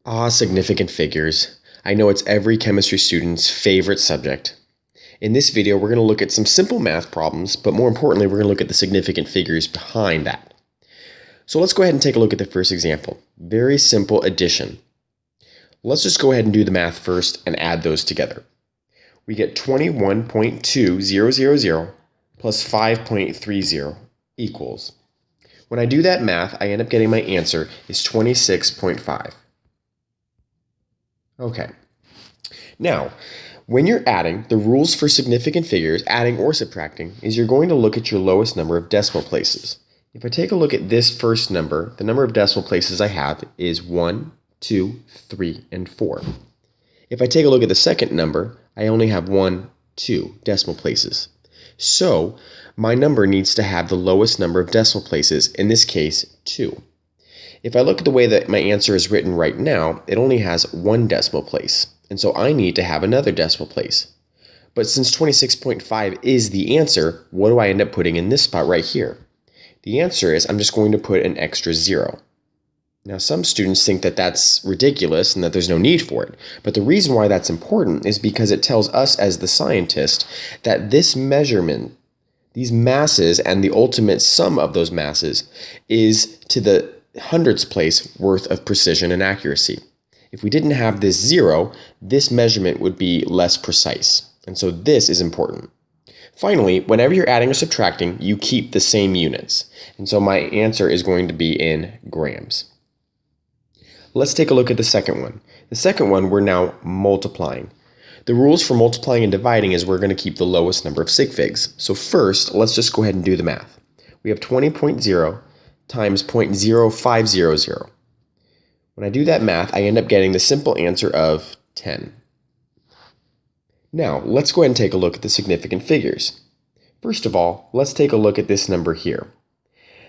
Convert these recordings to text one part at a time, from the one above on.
Significant figures. I know it's every chemistry student's favorite subject. In this video, we're going to look at some simple math problems, but more importantly, we're going to look at the significant figures behind that. So let's go ahead and take a look at the first example. Very simple addition. Let's just go ahead and do the math first and add those together. We get 21.2000 plus 5.30 equals. When I do that math, I end up getting my answer is 26.5. Okay. Now, when you're adding, the rules for significant figures, adding or subtracting, is you're going to look at your lowest number of decimal places. If I take a look at this first number, the number of decimal places I have is 1, 2, 3, and 4. If I take a look at the second number, I only have 1, 2 decimal places. So, my number needs to have the lowest number of decimal places, in this case, 2. If I look at the way that my answer is written right now, it only has 1 decimal place, and so I need to have another decimal place. But since 26.5 is the answer, what do I end up putting in this spot right here? The answer is I'm just going to put an extra 0. Now, some students think that that's ridiculous and that there's no need for it, but the reason why that's important is because it tells us as the scientist that this measurement, these masses and the ultimate sum of those masses is to the hundredths place worth of precision and accuracy. If we didn't have this 0, this measurement would be less precise. And so this is important. Finally, whenever you're adding or subtracting, you keep the same units. And so my answer is going to be in grams. Let's take a look at the second one. The second one, we're now multiplying. The rules for multiplying and dividing is we're going to keep the lowest number of sig figs. So first, let's just go ahead and do the math. We have 20.0 times 0.0500. When I do that math, I end up getting the simple answer of 10. Now, let's go ahead and take a look at the significant figures. First of all, let's take a look at this number here.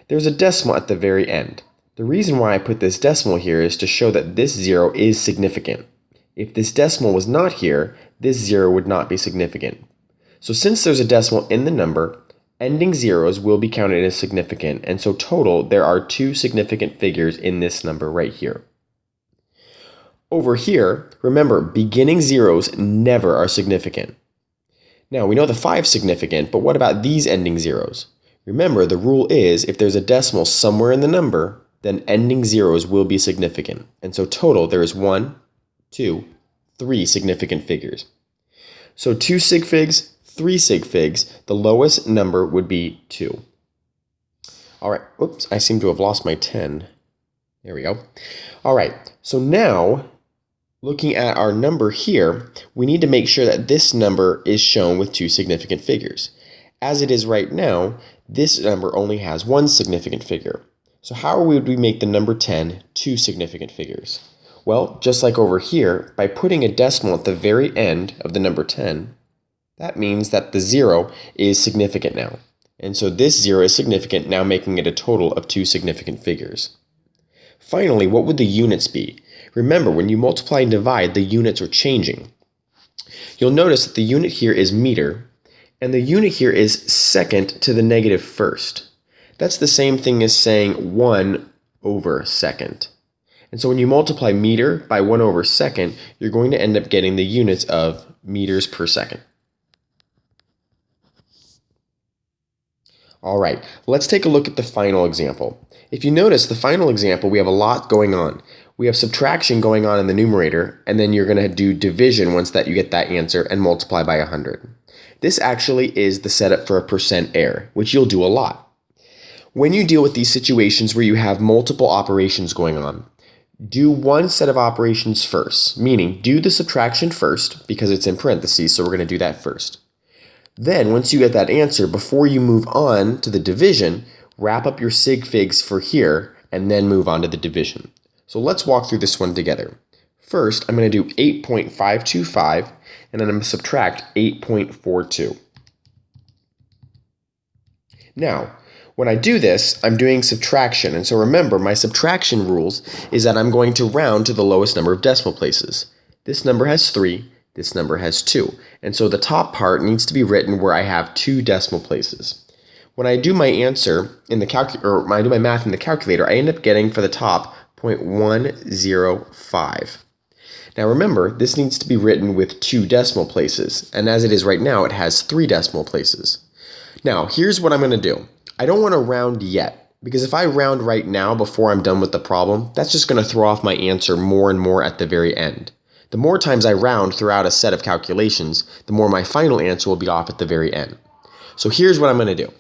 There's a decimal at the very end. The reason why I put this decimal here is to show that this 0 is significant. If this decimal was not here, this 0 would not be significant. So since there's a decimal in the number, ending zeros will be counted as significant, and so total, there are 2 significant figures in this number right here. Over here, remember, beginning zeros never are significant. Now, we know the 5 is significant, but what about these ending zeros? Remember, the rule is if there's a decimal somewhere in the number, then ending zeros will be significant. And so total, there is 1, 2, 3 significant figures. So 2 sig figs, 3 sig figs, the lowest number would be 2. All right, oops, I seem to have lost my 10. There we go. All right, so now, looking at our number here, we need to make sure that this number is shown with 2 significant figures. As it is right now, this number only has 1 significant figure. So how would we make the number 10 2 significant figures? Well, just like over here, by putting a decimal at the very end of the number 10, that means that the 0 is significant now. And so this 0 is significant, now making it a total of 2 significant figures. Finally, what would the units be? Remember, when you multiply and divide, the units are changing. You'll notice that the unit here is meter, and the unit here is second to the negative first. That's the same thing as saying 1 over second. And so when you multiply meter by 1 over second, you're going to end up getting the units of meters per second. All right, let's take a look at the final example. If you notice, the final example, we have a lot going on. We have subtraction going on in the numerator, and then you're going to do division once that you get that answer and multiply by 100. This actually is the setup for a percent error, which you'll do a lot. When you deal with these situations where you have multiple operations going on, do one set of operations first, meaning do the subtraction first because it's in parentheses, so we're going to do that first. Then, once you get that answer, before you move on to the division, wrap up your sig figs for here and then move on to the division. So let's walk through this one together. First, I'm going to do 8.525 and then I'm going to subtract 8.42. Now, when I do this, I'm doing subtraction, and so remember, my subtraction rules is that I'm going to round to the lowest number of decimal places. This number has 3, this number has 2, and so the top part needs to be written where I have 2 decimal places. When I do my answer in the when I do my math in the calculator, I end up getting for the top 0.105. Now remember, this needs to be written with 2 decimal places, and as it is right now, it has 3 decimal places. Now, here's what I'm going to do. I don't want to round yet, because if I round right now before I'm done with the problem, that's just going to throw off my answer more and more at the very end. The more times I round throughout a set of calculations, the more my final answer will be off at the very end. So here's what I'm going to do.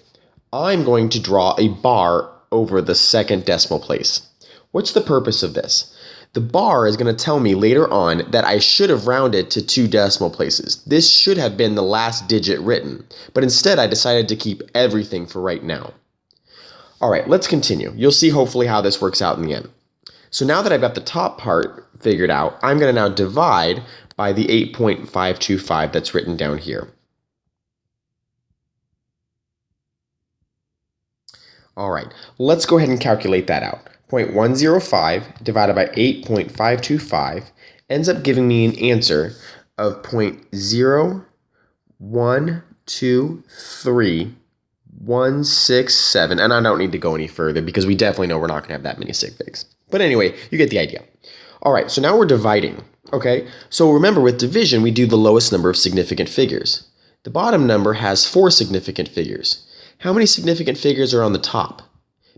I'm going to draw a bar over the second decimal place. What's the purpose of this? The bar is going to tell me later on that I should have rounded to 2 decimal places. This should have been the last digit written, but instead I decided to keep everything for right now. All right, let's continue. You'll see hopefully how this works out in the end. So now that I've got the top part figured out, I'm going to now divide by the 8.525 that's written down here. All right, let's go ahead and calculate that out. 0.105 divided by 8.525 ends up giving me an answer of 0.0123167, and I don't need to go any further because we definitely know we're not going to have that many sig figs. But anyway, you get the idea. All right, so now we're dividing, okay? So remember, with division, we do the lowest number of significant figures. The bottom number has 4 significant figures. How many significant figures are on the top?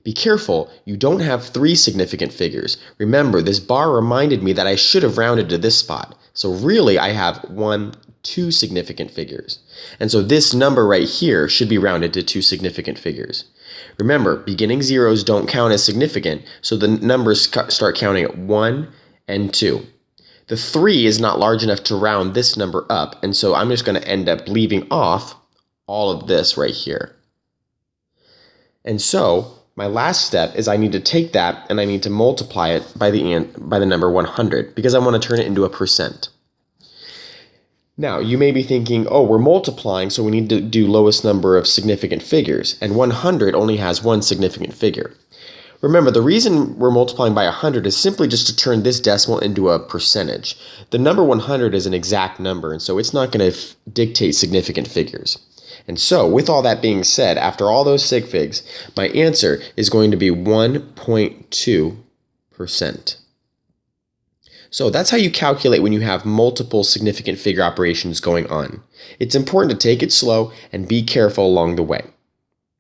Be careful, you don't have 3 significant figures. Remember, this bar reminded me that I should have rounded to this spot. So really, I have 2 significant figures. And so this number right here should be rounded to 2 significant figures. Remember, beginning zeros don't count as significant, so the numbers start counting at 1 and 2. The 3 is not large enough to round this number up, and so I'm just going to end up leaving off all of this right here. And so my last step is I need to take that and I need to multiply it by the number 100 because I want to turn it into a percent. Now, you may be thinking, oh, we're multiplying, so we need to do lowest number of significant figures, and 100 only has 1 significant figure. Remember, the reason we're multiplying by 100 is simply just to turn this decimal into a percentage. The number 100 is an exact number, and so it's not going to dictate significant figures. And so, with all that being said, after all those sig figs, my answer is going to be 1.2%. So that's how you calculate when you have multiple significant figure operations going on. It's important to take it slow and be careful along the way.